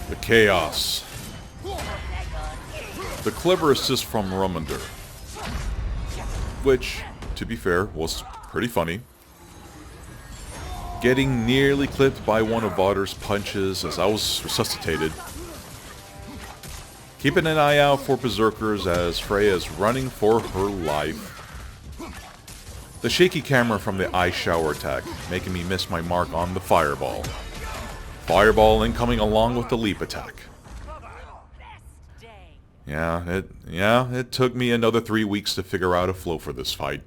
The chaos. The clever assist from Romander. Which, to be fair, was pretty funny. Getting nearly clipped by one of Vodder's punches as I was resuscitated. Keeping an eye out for Berserkers as Freya is running for her life. The shaky camera from the ice shower attack, making me miss my mark on the fireball. Fireball incoming along with the leap attack. Yeah, it took me another 3 weeks to figure out a flow for this fight.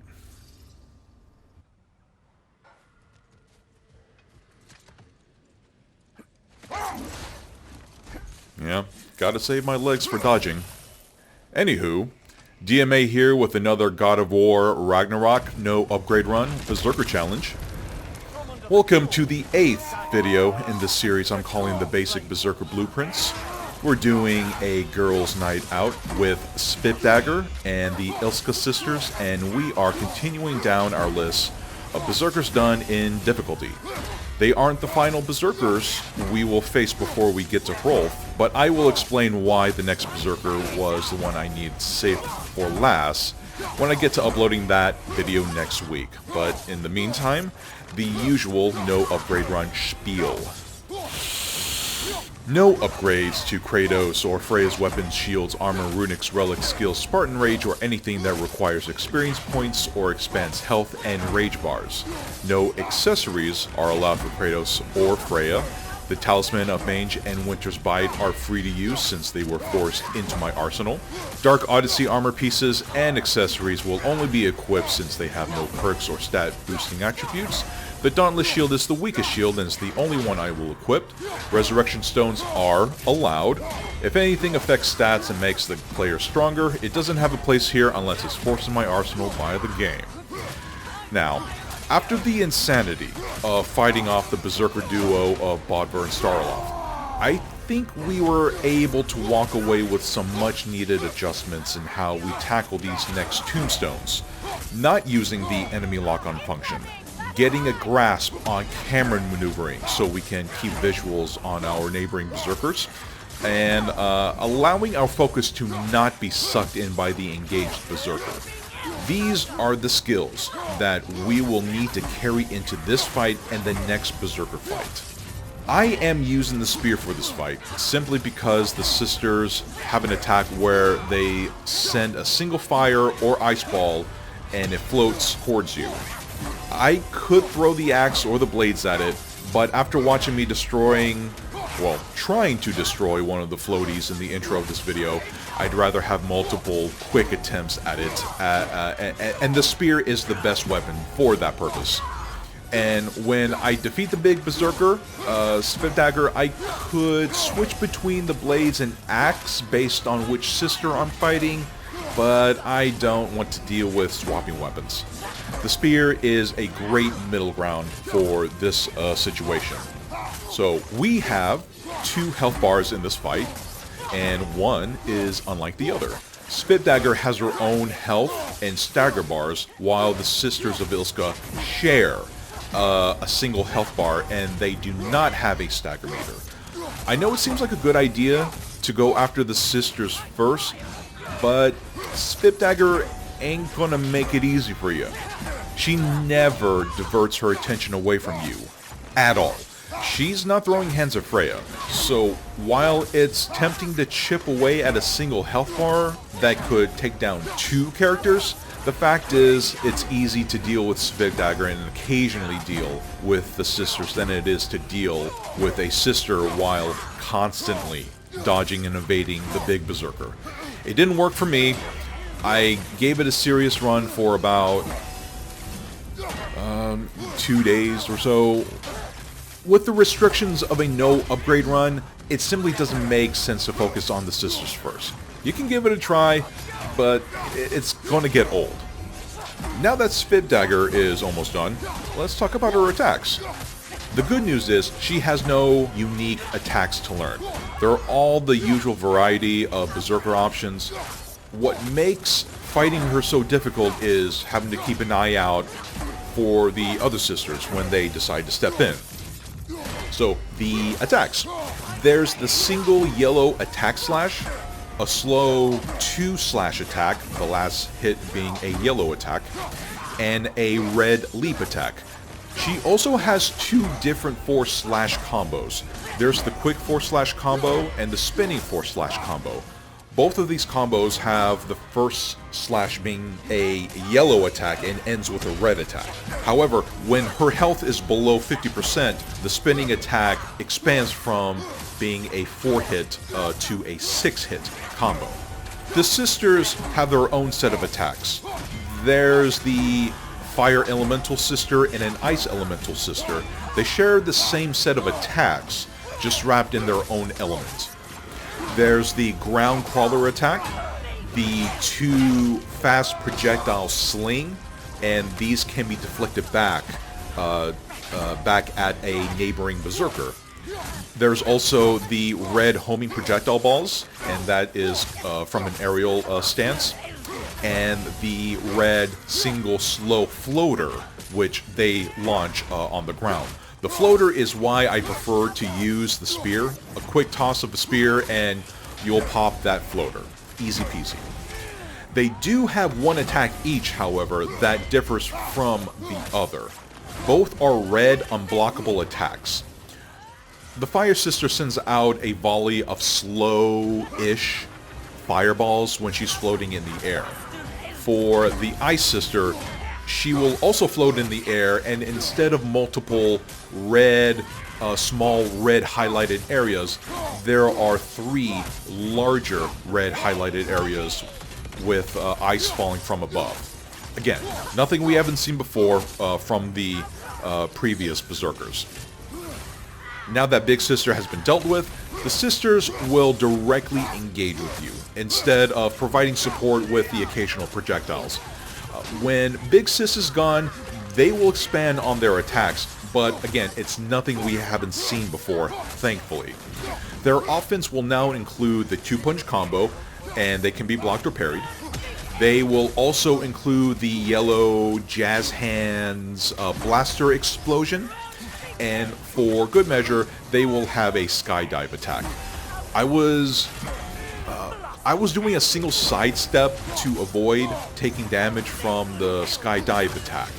Yeah, gotta save my legs for dodging. Anywho, DMA here with another God of War Ragnarok no upgrade run Berserker challenge. Welcome to the 8th video in this series I'm calling the Basic Berserker Blueprints. We're doing a girls' night out with Svipdagr and the Illska sisters, and we are continuing down our list of Berserkers done in difficulty. They aren't the final Berserkers we will face before we get to Hrolf, but I will explain why the next Berserker was the one I needed saved for last when I get to uploading that video next week. But in the meantime, the usual no upgrade run spiel. No upgrades to Kratos or Freya's weapons, shields, armor, runics, relics, skills, Spartan Rage, or anything that requires experience points or expands health and rage bars. No accessories are allowed for Kratos or Freya. The Talisman of Mange and Winter's Bite are free to use since they were forced into my arsenal. Dark Odyssey armor pieces and accessories will only be equipped since they have no perks or stat boosting attributes. The Dauntless Shield is the weakest shield and is the only one I will equip. Resurrection Stones are allowed. If anything affects stats and makes the player stronger, it doesn't have a place here unless it's forced in my arsenal by the game. Now, after the insanity of fighting off the Berserker duo of Bodvar and Starloff, I think we were able to walk away with some much needed adjustments in how we tackle these next tombstones. Not using the enemy lock-on function. Getting a grasp on camera maneuvering so we can keep visuals on our neighboring Berserkers, and allowing our focus to not be sucked in by the engaged Berserker. These are the skills that we will need to carry into this fight and the next Berserker fight. I am using the spear for this fight simply because the sisters have an attack where they send a single fire or ice ball and it floats towards you. I could throw the axe or the blades at it, but after watching me trying to destroy one of the floaties in the intro of this video, I'd rather have multiple quick attempts at it, and the spear is the best weapon for that purpose. And when I defeat the big Berserker, Svipdagr, I could switch between the blades and axe based on which sister I'm fighting, but I don't want to deal with swapping weapons. The spear is a great middle ground for this situation. So we have 2 health bars in this fight, and one is unlike the other. Svipdagr has her own health and stagger bars, while the Sisters of Illska share a single health bar, and they do not have a stagger meter. I know it seems like a good idea to go after the sisters first, but Svipdagr ain't gonna make it easy for you. She never diverts her attention away from you, at all. She's not throwing hands at Freya, so while it's tempting to chip away at a single health bar that could take down 2 characters, the fact is it's easy to deal with Svipdagr and occasionally deal with the sisters than it is to deal with a sister while constantly dodging and evading the big Berserker. It didn't work for me. I gave it a serious run for about 2 days or so. With the restrictions of a no upgrade run, it simply doesn't make sense to focus on the sisters first. You can give it a try, but it's going to get old. Now that Svipdagr is almost done, let's talk about her attacks. The good news is she has no unique attacks to learn. They're all the usual variety of Berserker options. What makes fighting her so difficult is having to keep an eye out for the other sisters when they decide to step in. So, the attacks. There's the single yellow attack slash, a slow 2-slash attack, the last hit being a yellow attack, and a red leap attack. She also has 2 different 4-slash combos. There's the quick 4-slash combo and the spinning 4-slash combo. Both of these combos have the first slash being a yellow attack and ends with a red attack. However, when her health is below 50%, the spinning attack expands from being a 4-hit to a 6-hit combo. The sisters have their own set of attacks. There's the Fire Elemental Sister and an Ice Elemental Sister. They share the same set of attacks, just wrapped in their own element. There's the Ground Crawler attack, the 2 fast projectile sling, and these can be deflected back at a neighboring Berserker. There's also the red homing projectile balls, and that is from an aerial stance, and the red single slow floater, which they launch on the ground. The floater is why I prefer to use the spear. A quick toss of the spear and you'll pop that floater. Easy peasy. They do have 1 attack each, however, that differs from the other. Both are red unblockable attacks. The Fire Sister sends out a volley of slow-ish fireballs when she's floating in the air. For the Ice Sister, she will also float in the air, and instead of multiple red, small red highlighted areas, there are 3 larger red highlighted areas with ice falling from above. Again, nothing we haven't seen before from the previous Berserkers. Now that Big Sister has been dealt with, the sisters will directly engage with you, instead of providing support with the occasional projectiles. When Big Sis is gone, they will expand on their attacks, but again, it's nothing we haven't seen before, thankfully. Their offense will now include the 2-punch combo, and they can be blocked or parried. They will also include the yellow Jazz Hands Blaster Explosion, and for good measure, they will have a skydive attack. I was doing a single sidestep to avoid taking damage from the skydive attack.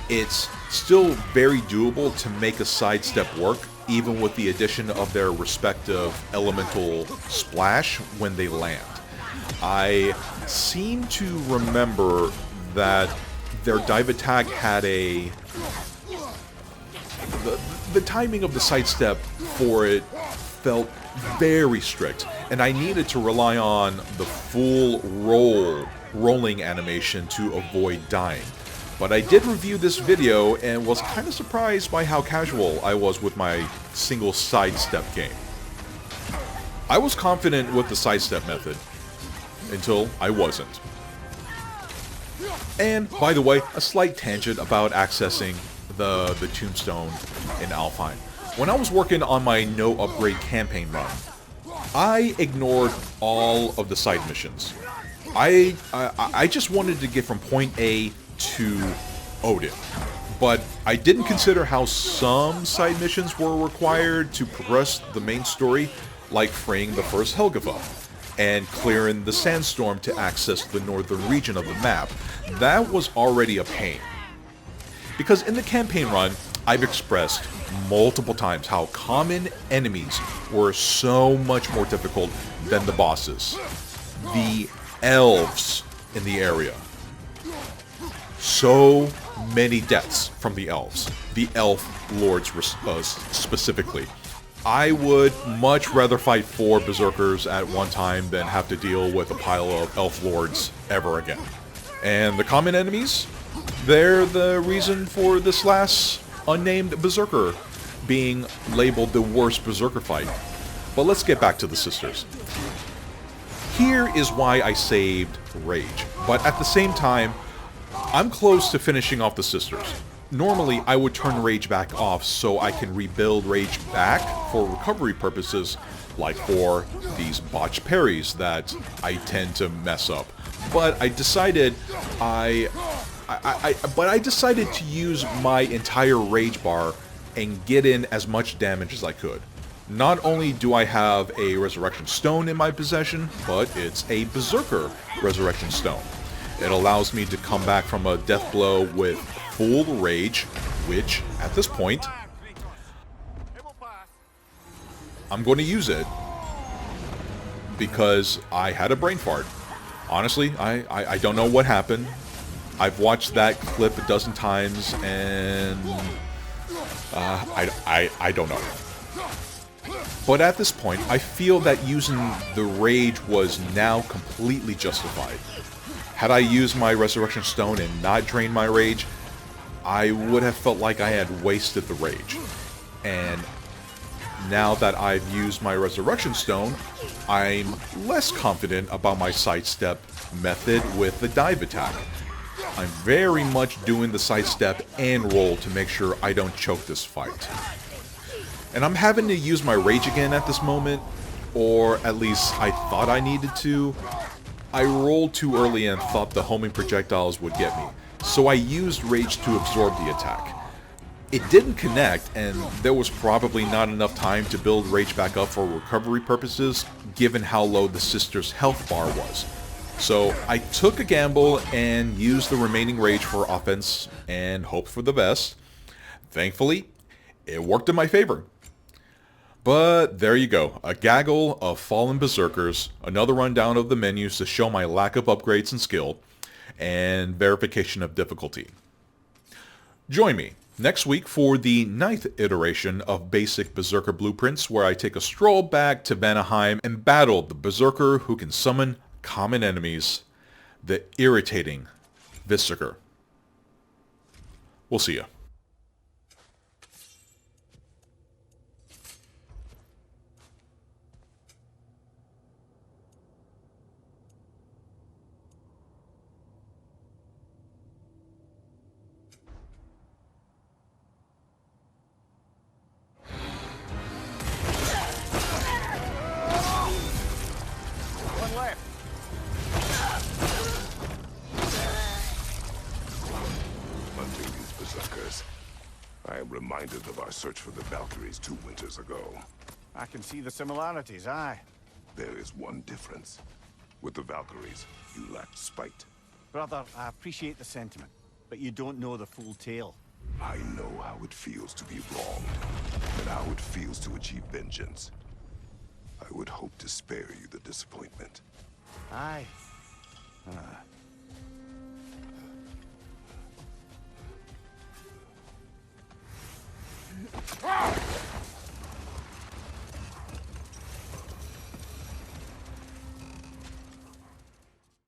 It's still very doable to make a sidestep work, even with the addition of their respective elemental splash when they land. I seem to remember that their dive attack had the timing of the sidestep for it felt very strict, and I needed to rely on the full rolling animation to avoid dying. But I did review this video and was kind of surprised by how casual I was with my single sidestep game. I was confident with the sidestep method, until I wasn't. And, by the way, a slight tangent about accessing the tombstone in Alfheim. When I was working on my no upgrade campaign run, I ignored all of the side missions. I just wanted to get from point A to Odin, but I didn't consider how some side missions were required to progress the main story, like freeing the first Helgeva and clearing the sandstorm to access the northern region of the map. That was already a pain. Because in the campaign run, I've expressed multiple times how common enemies were so much more difficult than the bosses. The elves in the area. So many deaths from the elves. The elf lords specifically. I would much rather fight 4 Berserkers at one time than have to deal with a pile of elf lords ever again. And the common enemies? They're the reason for this last unnamed Berserker being labeled the worst Berserker fight. But let's get back to the sisters. Here is why I saved Rage, but at the same time, I'm close to finishing off the sisters. Normally, I would turn Rage back off so I can rebuild Rage back for recovery purposes, like for these botched parries that I tend to mess up. But I decided to use my entire Rage bar and get in as much damage as I could. Not only do I have a Resurrection Stone in my possession, but it's a Berserker Resurrection Stone. It allows me to come back from a death blow with full rage, which, at this point, I'm going to use it because I had a brain fart. Honestly, I don't know what happened. I've watched that clip a dozen times, and I don't know. But at this point, I feel that using the rage was now completely justified. Had I used my Resurrection Stone and not drained my rage, I would have felt like I had wasted the rage. And now that I've used my Resurrection Stone, I'm less confident about my sidestep method with the dive attack. I'm very much doing the sidestep and roll to make sure I don't choke this fight. And I'm having to use my rage again at this moment, or at least I thought I needed to. I rolled too early and thought the homing projectiles would get me, so I used rage to absorb the attack. It didn't connect, and there was probably not enough time to build rage back up for recovery purposes, given how low the sister's health bar was. So I took a gamble and used the remaining rage for offense and hoped for the best. Thankfully, it worked in my favor. But there you go, a gaggle of fallen berserkers, another rundown of the menus to show my lack of upgrades and skill, and verification of difficulty. Join me next week for the 9th iteration of Basic Berserker Blueprints, where I take a stroll back to Vanaheim and battle the berserker who can summon common enemies, the irritating Svipdagr. We'll see ya. I am reminded of our search for the Valkyries 2 winters ago. I can see the similarities, aye. There is one difference. With the Valkyries, you lacked spite. Brother, I appreciate the sentiment, but you don't know the full tale. I know how it feels to be wronged, and how it feels to achieve vengeance. I would hope to spare you the disappointment. Aye.